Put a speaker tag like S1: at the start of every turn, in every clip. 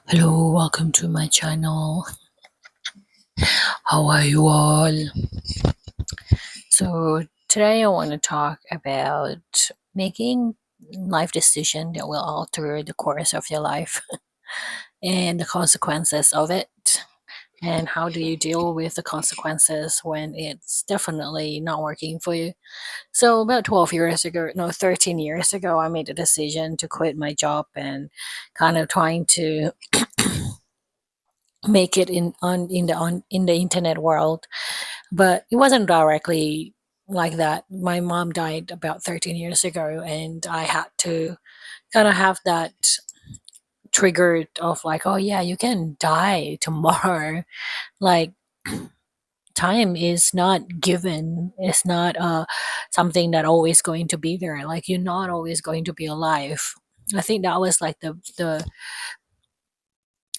S1: Hello, welcome to my channel. How are you all? So, today I want to talk about making life decision that will alter the course of your life and the consequences of it. And how do you deal with the consequences when it's definitely not working for you? So, about 12 years ago, no, 13 years ago, I made a decision to quit my job and kind of trying to make it in the internet world, but it wasn't directly like that. My mom died about 13 years ago, and I had to kind of have that triggered of like, oh yeah, you can die tomorrow. Like, time is not given. It's not something that always going to be there. Like, you're not always going to be alive. I think that was like the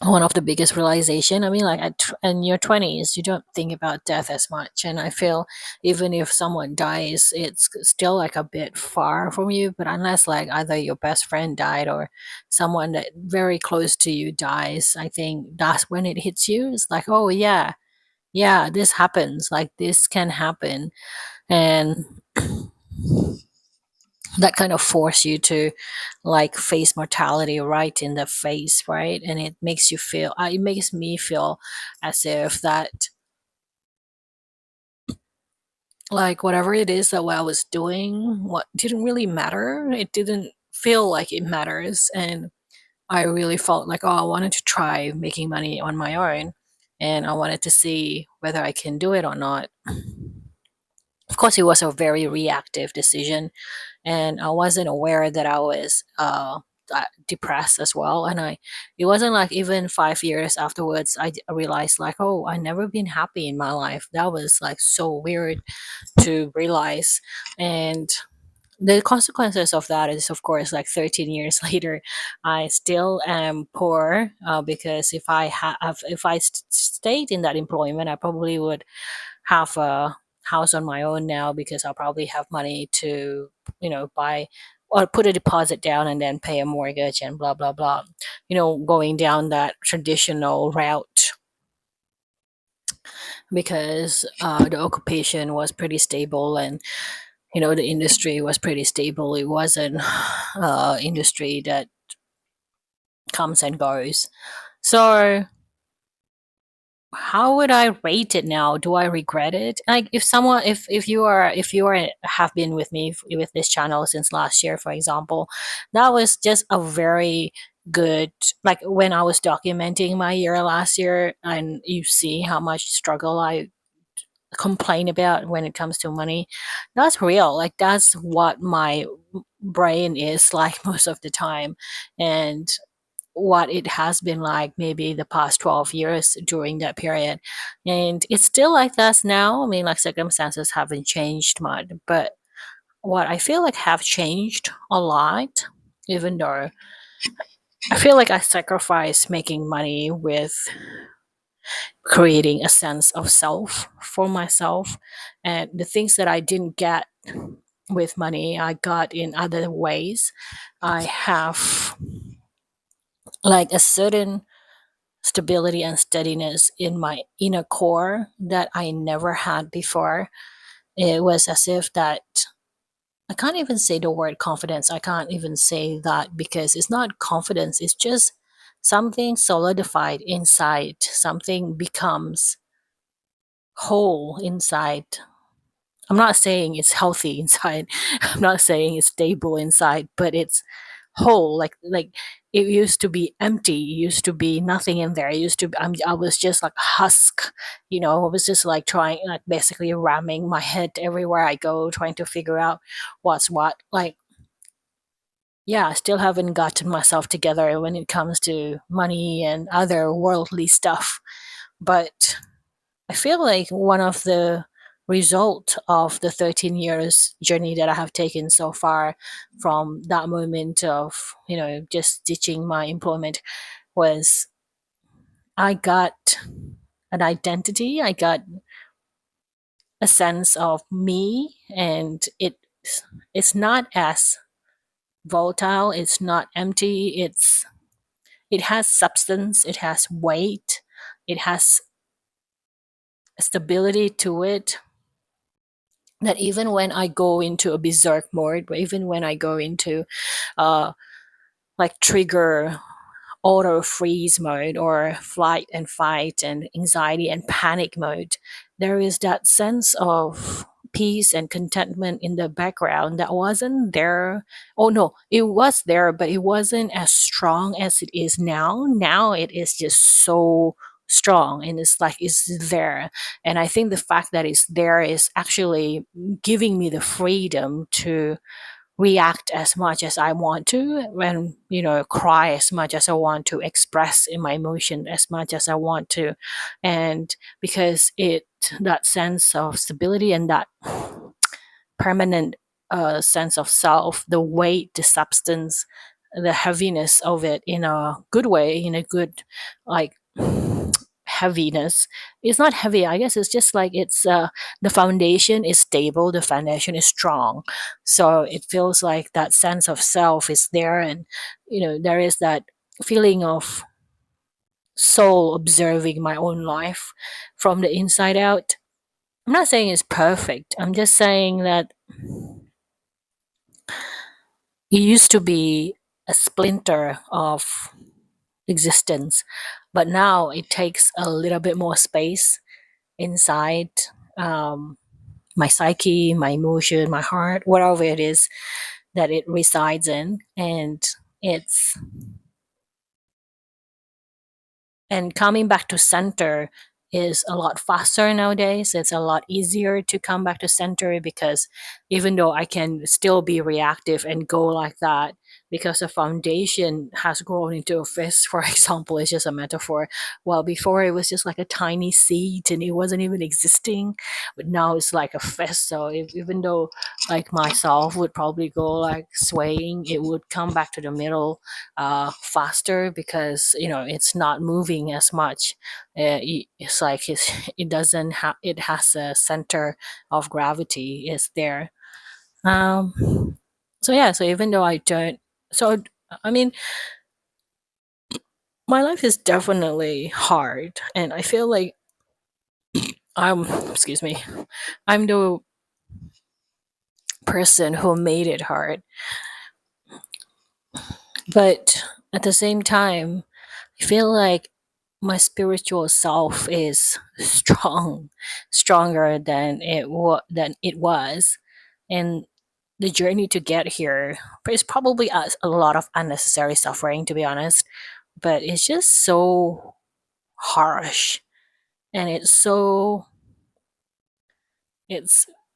S1: one of the biggest realization. I mean, like in your 20s you don't think about death as much, and I feel even if someone dies, it's still like a bit far from you. But unless like either your best friend died or someone that very close to you dies, I think that's when it hits you. It's like, oh yeah, yeah, this happens, like this can happen. And that kind of force you to like face mortality right in the face, right? And it makes you feel it makes me feel as if that, like, whatever it is that what I was doing, what didn't really matter, it didn't feel like it matters. And I really felt like, oh, I wanted to try making money on my own, and I wanted to see whether I can do it or not. Of course, it was a very reactive decision, and I wasn't aware that I was depressed as well. And it wasn't like even 5 years afterwards I realized like, oh, I never been happy in my life. That was like so weird to realize. And the consequences of that is, of course, like 13 years later, I still am poor, because if I stayed in that employment, I probably would have a house on my own now, because I'll probably have money to, buy or put a deposit down and then pay a mortgage and blah blah blah. Going down that traditional route, because the occupation was pretty stable, and the industry was pretty stable. It wasn't industry that comes and goes. So how would I rate it now? Do I regret it? Like, if you are have been with me with this channel since last year, for example, that was just a very good, like, when I was documenting my year last year, and you see how much struggle I complain about when it comes to money. That's real. Like, that's what my brain is like most of the time. And what it has been like maybe the past 12 years during that period. And it's still like that now. I mean, like, circumstances haven't changed much, but what I feel like have changed a lot, even though I feel like I sacrifice making money with creating a sense of self for myself. And the things that I didn't get with money, I got in other ways. I have like a certain stability and steadiness in my inner core that I never had before. It was as if that I can't even say the word confidence. I can't even say that, because it's not confidence, it's just something solidified inside, something becomes whole inside. I'm not saying it's healthy inside. I'm not saying it's stable inside, but it's whole. Like it used to be empty. It used to be nothing in there. It used to. I was just like a husk. I was just like trying, like, basically ramming my head everywhere I go, trying to figure out what's what. Like, yeah, I still haven't gotten myself together when it comes to money and other worldly stuff. But I feel like one of the result of the 13 years journey that I have taken so far, from that moment of, just ditching my employment, was I got an identity. I got a sense of me, and it's not as volatile. It's not empty. it has substance, it has weight, it has stability to it, that even when I go into a berserk mode, or even when I go into uh like trigger auto freeze mode or flight and fight and anxiety and panic mode, there is that sense of peace and contentment in the background that wasn't there. Oh no, it was there, but it wasn't as strong as it is now. Now it is just so strong, and it's like it's there. And I think the fact that it's there is actually giving me the freedom to react as much as I want to, when cry as much as I want to, express in my emotion as much as I want to. And because it that sense of stability and that permanent sense of self, the weight, the substance, the heaviness of it in a good way, in a good, like, heaviness. It's not heavy, I guess. It's just like it's the foundation is stable, the foundation is strong. So it feels like that sense of self is there, and there is that feeling of soul observing my own life from the inside out. I'm not saying it's perfect. I'm just saying that it used to be a splinter of existence, but now it takes a little bit more space inside um, my psyche, my emotion, my heart, whatever it is that it resides in. It's and coming back to center is a lot faster nowadays. It's a lot easier to come back to center, because even though I can still be reactive and go like that, because the foundation has grown into a fist, for example, it's just a metaphor. Well, before it was just like a tiny seed and it wasn't even existing, but now it's like a fist. So even though like myself would probably go like swaying, it would come back to the middle faster, because it's not moving as much. It's like it doesn't have, it has a center of gravity is there. So yeah, so even though I don't, so I mean, my life is definitely hard, and I feel like I'm excuse me, I'm the person who made it hard. But at the same time, I feel like my spiritual self is strong, stronger than it was, and the journey to get here is probably a lot of unnecessary suffering, to be honest. But it's just so harsh, and it's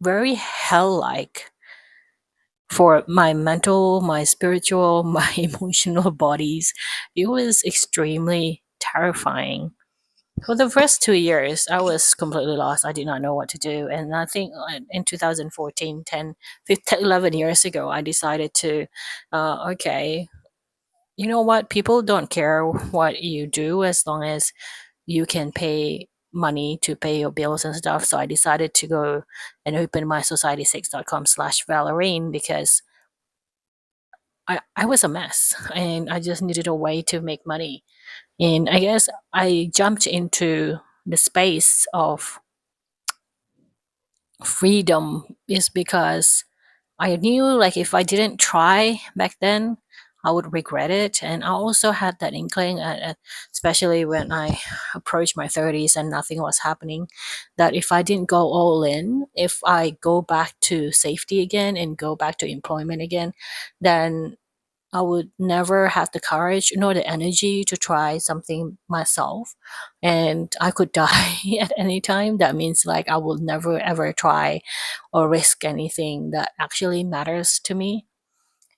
S1: very hell-like for my mental, my spiritual, my emotional bodies. It was extremely terrifying. For the first 2 years, I was completely lost. I did not know what to do. And I think in 2014, 10, 15, 11 years ago, I decided to, okay, you know what? People don't care what you do as long as you can pay money to pay your bills and stuff. So I decided to go and open my society6.com/Valerine, because I was a mess and I just needed a way to make money. And I guess I jumped into the space of freedom is because I knew, like, if I didn't try back then, I would regret it. And I also had that inkling, especially when I approached my 30s and nothing was happening, that if I didn't go all in, if I go back to safety again and go back to employment again, then I would never have the courage nor the energy to try something myself. And I could die at any time. That means, like, I will never ever try or risk anything that actually matters to me.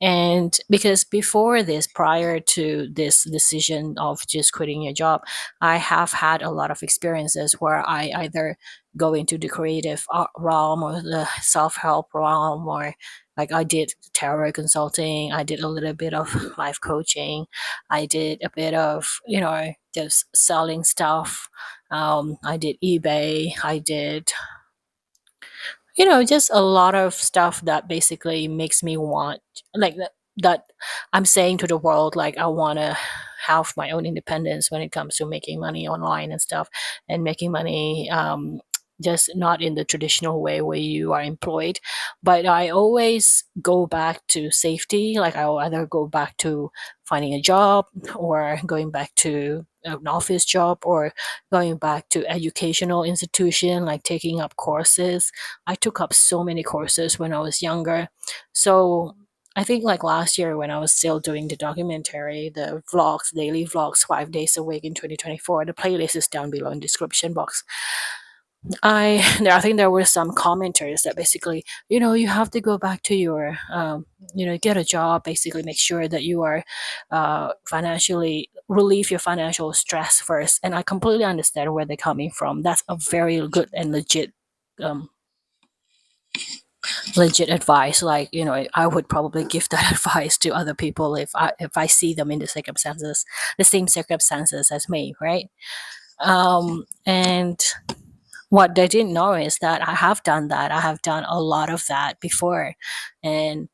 S1: And because before this, prior to this decision of just quitting your job, I have had a lot of experiences where I either go into the creative realm or the self-help realm, or like I did tarot consulting, I did a little bit of life coaching, I did a bit of, just selling stuff. I did eBay, I did, just a lot of stuff that basically makes me want, like, that I'm saying to the world, like, I want to have my own independence when it comes to making money online and stuff, and making money, just not in the traditional way where you are employed. But I always go back to safety. Like, I'll either go back to finding a job, or going back to an office job, or going back to educational institution, like taking up courses. I took up so many courses when I was younger. So I think, like, last year when I was still doing the documentary, the vlogs, daily vlogs, 5 days a week in 2024, the playlist is down below in the description box. I think there were some commenters that basically, you have to go back to your, get a job, basically make sure that you are, financially relieve your financial stress first. And I completely understand where they're coming from. That's a very good and um, legit advice. Like, I would probably give that advice to other people if I see them in the same circumstances as me, right? And what they didn't know is that I have done that. I have done a lot of that before. And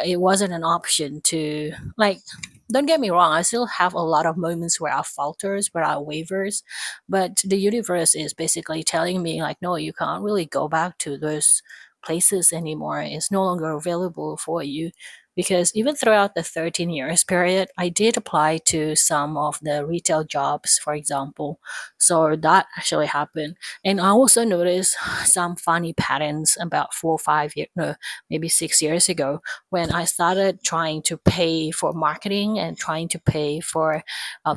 S1: it wasn't an option to, like, don't get me wrong, I still have a lot of moments where I falters, where I wavers. But the universe is basically telling me, like, no, you can't really go back to those places anymore. It's no longer available for you. Because even throughout the 13 years period, I did apply to some of the retail jobs, for example. So that actually happened. And I also noticed some funny patterns about 4 or 5 years, no, maybe 6 years ago, when I started trying to pay for marketing and trying to pay for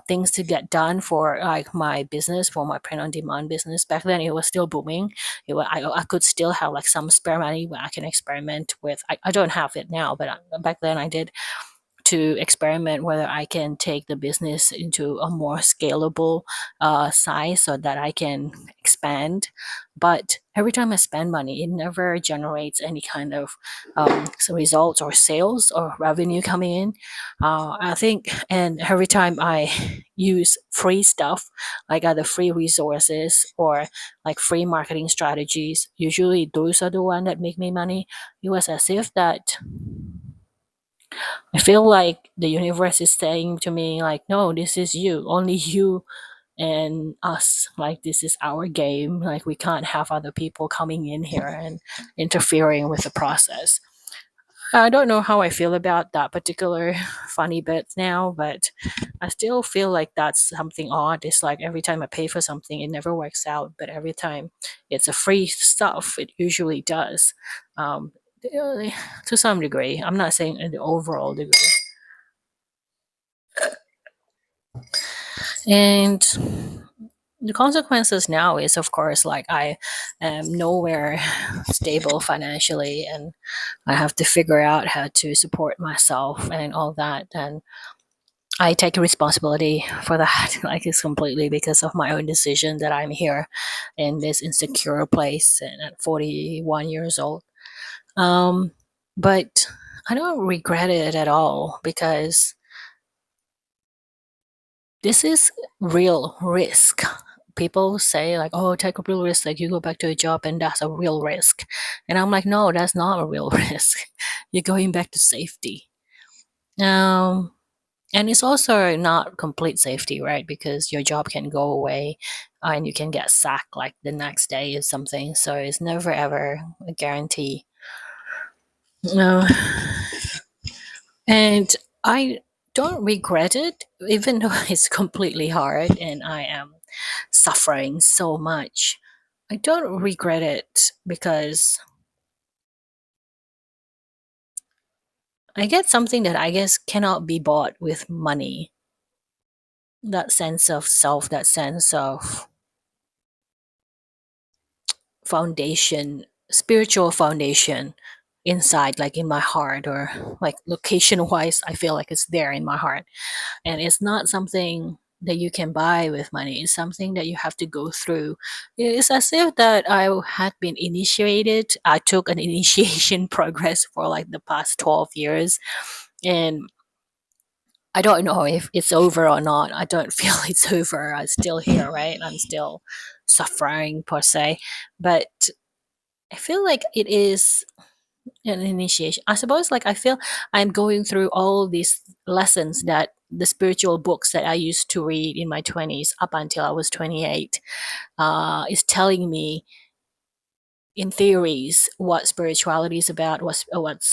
S1: things to get done for, like, my business, for my print on demand business. Back then, it was still booming. I could still have, like, some spare money where I can experiment with. I don't have it now, but back then I did, to experiment whether I can take the business into a more scalable size so that I can expand. But every time I spend money, it never generates any kind of results or sales or revenue coming in. I think, and every time I use free stuff, like either free resources or like free marketing strategies, usually those are the one that make me money. It was as if that I feel like the universe is saying to me, like, no, this is you, only you and us. Like, this is our game. Like, we can't have other people coming in here and interfering with the process. I don't know how I feel about that particular funny bit now, but I still feel like that's something odd. It's like every time I pay for something, it never works out, but every time it's a free stuff, it usually does. Um, to some degree, I'm not saying in the overall degree. And the consequences now is, of course, like, I am nowhere stable financially, and I have to figure out how to support myself and all that. And I take responsibility for that. Like, it's completely because of my own decision that I'm here in this insecure place and at 41 years old. um but I don't regret it at all, because this is real risk. People say, like, oh, take a real risk, like you go back to a job and that's a real risk. And I'm like, no, that's not a real risk. You're going back to safety. um and it's also not complete safety, right? Because your job can go away, and you can get sacked like the next day or something. So it's never ever a guarantee. No. And I don't regret it, even though it's completely hard and I am suffering so much. I don't regret it because I get something that I guess cannot be bought with money. That sense of self, that sense of foundation, spiritual foundation inside, like in my heart, or like location wise, I feel like it's there in my heart. And it's not something that you can buy with money. It's something that you have to go through. It's as if that I had been initiated. I took an initiation progress for like the past 12 years. And I don't know if it's over or not. I don't feel it's over. I'm still here, right? I'm still suffering per se. But I feel like it is. An initiation. I suppose, like, I feel I'm going through all these lessons that the spiritual books that I used to read in my 20s up until I was 28 is telling me in theories what spirituality is about, what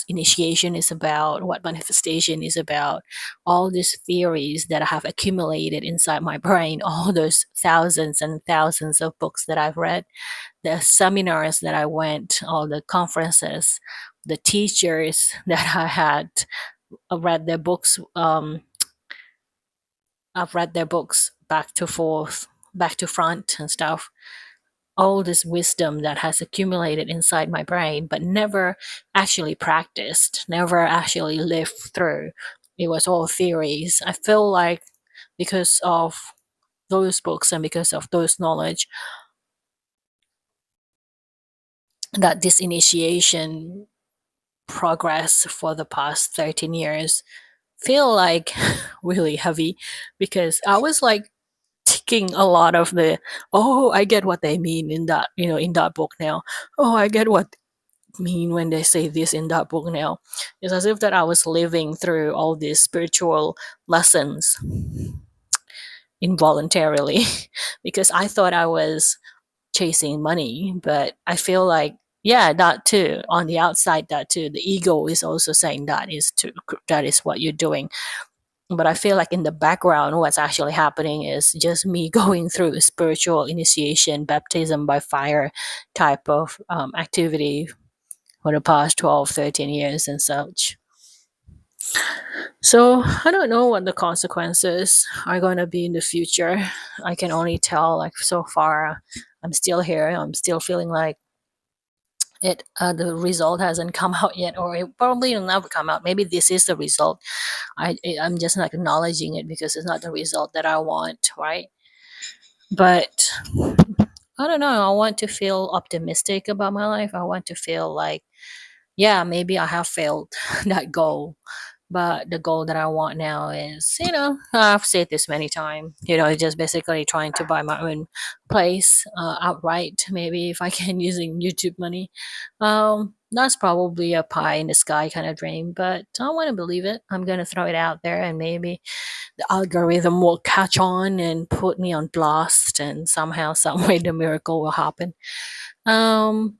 S1: initiation is about, what manifestation is about. All these theories that I have accumulated inside my brain, all those thousands and thousands of books that I've read, the seminars that I went, all the conferences, the teachers that I had. I read their books. I've read their books back to forth, back to front, and stuff. All this wisdom that has accumulated inside my brain, but never actually practiced, never actually lived through. It was all theories. I feel like because of those books and because of those knowledge, that this initiation progress for the past 13 years feel like really heavy, because I was like ticking a lot of the, oh, I get what they mean in that, in that book now. Oh, I get what mean when they say this in that book now. It's as if that I was living through all these spiritual lessons involuntarily because I thought I was chasing money, but I feel like, yeah, that too. On the outside, that too. The ego is also saying that is what you're doing. But I feel like in the background, what's actually happening is just me going through a spiritual initiation, baptism by fire type of activity for the past 12, 13 years and such. So I don't know what the consequences are going to be in the future. I can only tell, like, so far, I'm still here. I'm still feeling like the result hasn't come out yet, or it probably will never come out. Maybe this is the result. I'm just not acknowledging it because it's not the result that I want, right? But I don't know. I want to feel optimistic about my life. I want to feel like, yeah, maybe I have failed that goal. But the goal that I want now is, I've said this many times, just basically trying to buy my own place outright, maybe if I can using YouTube money. That's probably a pie in the sky kind of dream, but I want to believe it. I'm going to throw it out there, and maybe the algorithm will catch on and put me on blast, and somehow, some way, the miracle will happen. Um,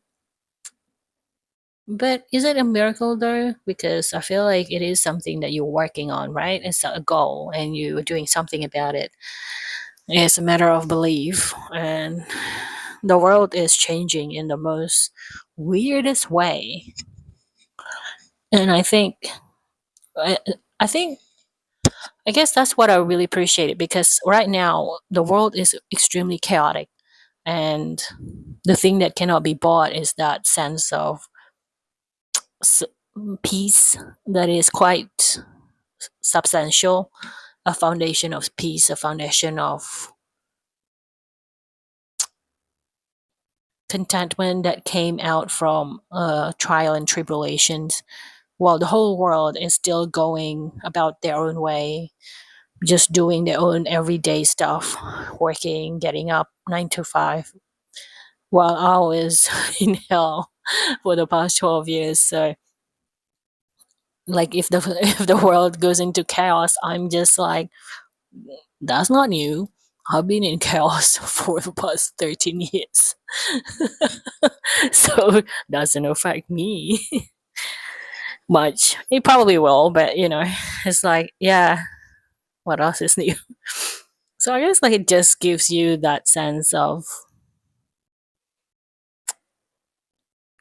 S1: but is it a miracle though? Because I feel like it is something that you're working on, right? It's a goal and you're doing something about it. It's a matter of belief. And the world is changing in the most weirdest way. And I, I think, I guess that's what I really appreciate it, because right now the world is extremely chaotic. And the thing that cannot be bought is that sense of s- peace that is quite substantial, a foundation of peace, a foundation of contentment that came out from trial and tribulations, while the whole world is still going about their own way, just doing their own everyday stuff, working, getting up 9 to 5, while I was in hell for the past 12 years. So, like, if the if the world goes into chaos, I'm just like, that's not new. I've been in chaos for the past 13 years. So doesn't affect me much. It probably will, but it's like, yeah, what else is new? So I guess, like, it just gives you that sense of,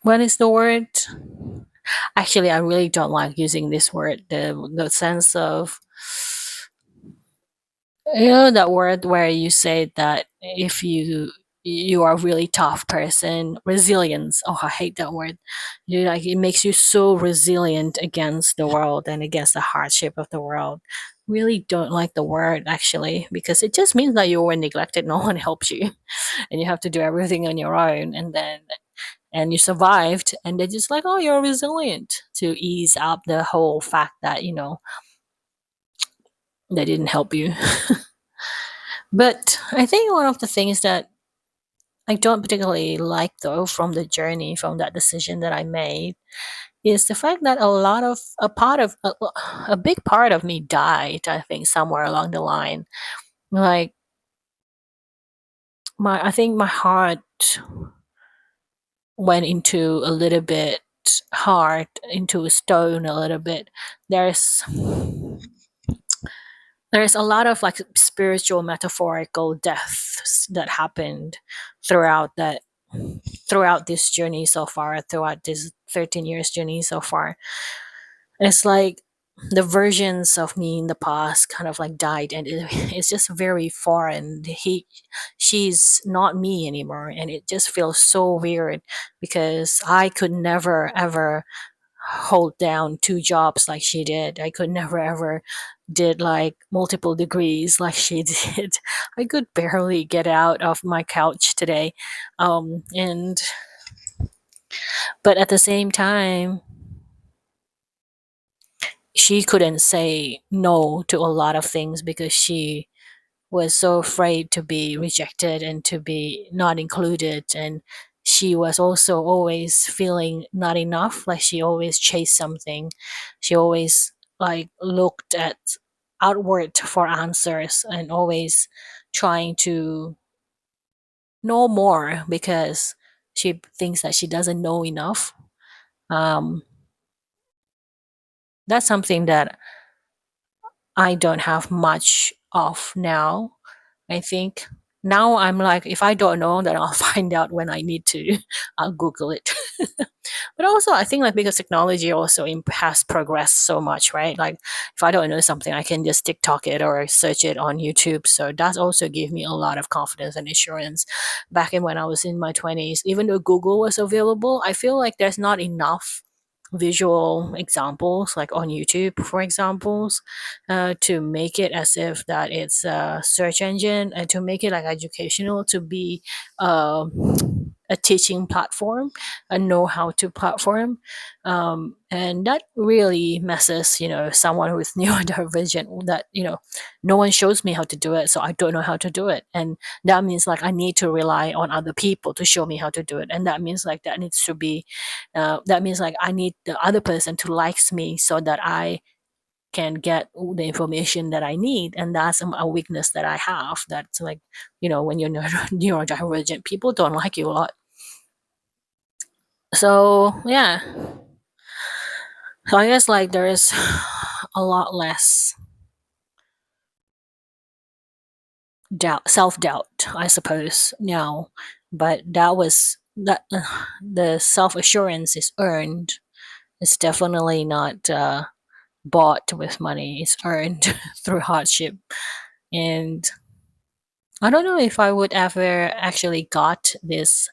S1: what is the word? Actually, I really don't like using this word. The sense of, that word where you say that if you are a really tough person, resilience. Oh, I hate that word. Like, it makes you so resilient against the world and against the hardship of the world. Really don't like the word, actually, because it just means that you were neglected. No one helped you, and you have to do everything on your own, and you survived, and they're just like, oh, you're resilient, to ease up the whole fact that they didn't help you. But I think one of the things that I don't particularly like, though, from the journey, from that decision that I made, is the fact that a big part of me died, I think, somewhere along the line. Like, my I think my heart went into a little bit hard, into a stone a little bit. There's there's a lot of like spiritual metaphorical deaths that happened throughout that throughout this journey so far, throughout this 13 years journey so far. It's like the versions of me in the past kind of like died, and it's just very foreign. She's not me anymore, and it just feels so weird because I could never ever hold down two jobs like she did. I could never ever did like multiple degrees like she did. I could barely get out of my couch today. And but at the same time, she couldn't say no to a lot of things because she was so afraid to be rejected and to be not included. And she was also always feeling not enough, like she always chased something. She always like looked at outward for answers and always trying to know more because she thinks that she doesn't know enough. um, that's something that I don't have much of now. I think now I'm like, if I don't know, then I'll find out when I need to. I'll Google it. But also, I think like because technology also has progressed so much, right? Like if I don't know something, I can just TikTok it or search it on YouTube. So that also gave me a lot of confidence and assurance. Back in when I was in my 20s, even though Google was available, I feel like there's not enough visual examples like on YouTube for examples, to make it as if that it's a search engine, and to make it like educational, to be uh, a teaching platform, a know-how to platform. And that really messes, someone with neurodivergent, that no one shows me how to do it, so I don't know how to do it. And that means like I need to rely on other people to show me how to do it. And that means like that needs to be that means like I need the other person to likes me so that I can get all the information that I need. And that's a weakness that I have. That's like, when you're neurodivergent, people don't like you a lot. So yeah, so I guess like there is a lot less doubt, self doubt, I suppose now. But that was that the self assurance is earned. It's definitely not bought with money. It's earned through hardship. And I don't know if I would ever actually got this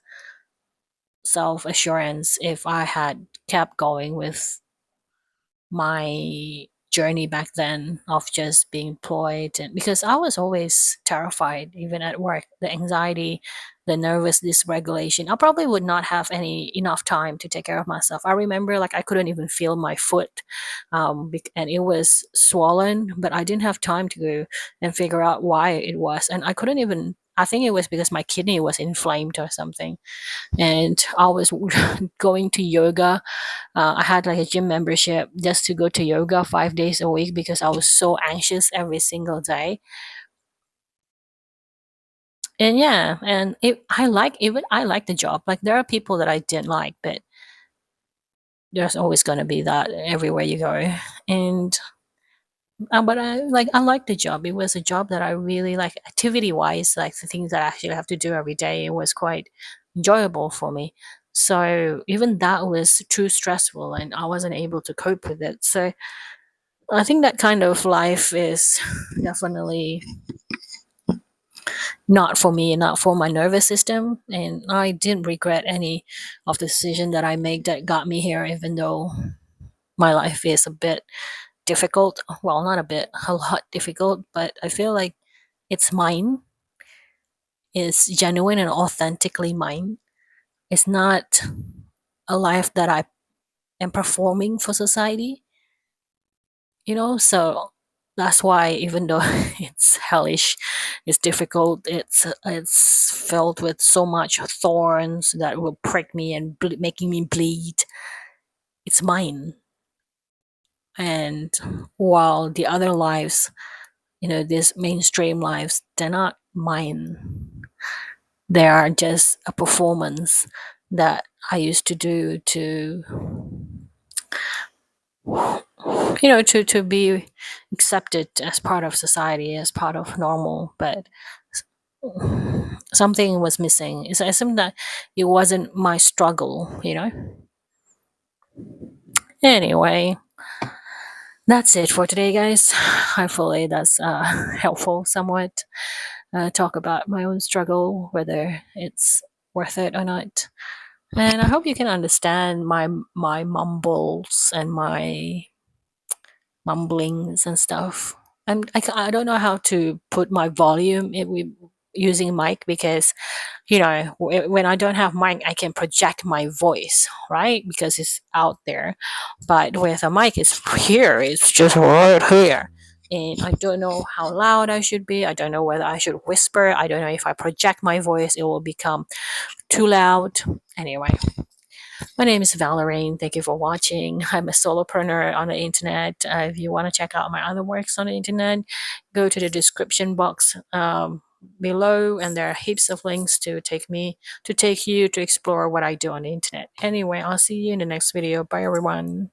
S1: self assurance if I had kept going with my journey back then of just being employed. And because I was always terrified even at work, the anxiety, the nervous dysregulation, I probably would not have any enough time to take care of myself. I remember like I couldn't even feel my foot, and it was swollen, but I didn't have time to go and figure out why it was. And I couldn't even, I think it was because my kidney was inflamed or something. And I was going to yoga. I had like a gym membership just to go to yoga 5 days a week because I was so anxious every single day. And yeah, and I like the job. Like there are people that I didn't like, but there's always gonna be that everywhere you go. And but I like the job. It was a job that I really like, activity wise, like the things that I actually have to do every day. It was quite enjoyable for me. So even that was too stressful, and I wasn't able to cope with it. So I think that kind of life is definitely not for me, not for my nervous system. And I didn't regret any of the decision that I made that got me here, even though my life is a bit difficult. Well, not a bit, a lot difficult, but I feel like it's mine. It's genuine and authentically mine. It's not a life that I am performing for society, so that's why even though it's hellish, it's difficult, it's filled with so much thorns that will prick me and making me bleed. it's mine. And while the other lives, these mainstream lives, they're not mine. They are just a performance that I used to do to, to be accepted as part of society, as part of normal. But something was missing. It's something that it wasn't my struggle. Anyway, that's it for today, guys. Hopefully, that's helpful somewhat. Talk about my own struggle, whether it's worth it or not. And I hope you can understand my mumbles and my mumblings and stuff. I don't know how to put my volume using mic, because when I don't have mic, I can project my voice, right? Because it's out there. But with a mic, it's here. It's just right here. And I don't know how loud I should be. I don't know whether I should whisper. I don't know if I project my voice, it will become too loud. Anyway, my name is Valorine. Thank you for watching. I'm a solopreneur on the internet. If you want to check out my other works on the internet, go to the description box below, and there are heaps of links to take you to explore what I do on the internet. Anyway, I'll see you in the next video. Bye, everyone.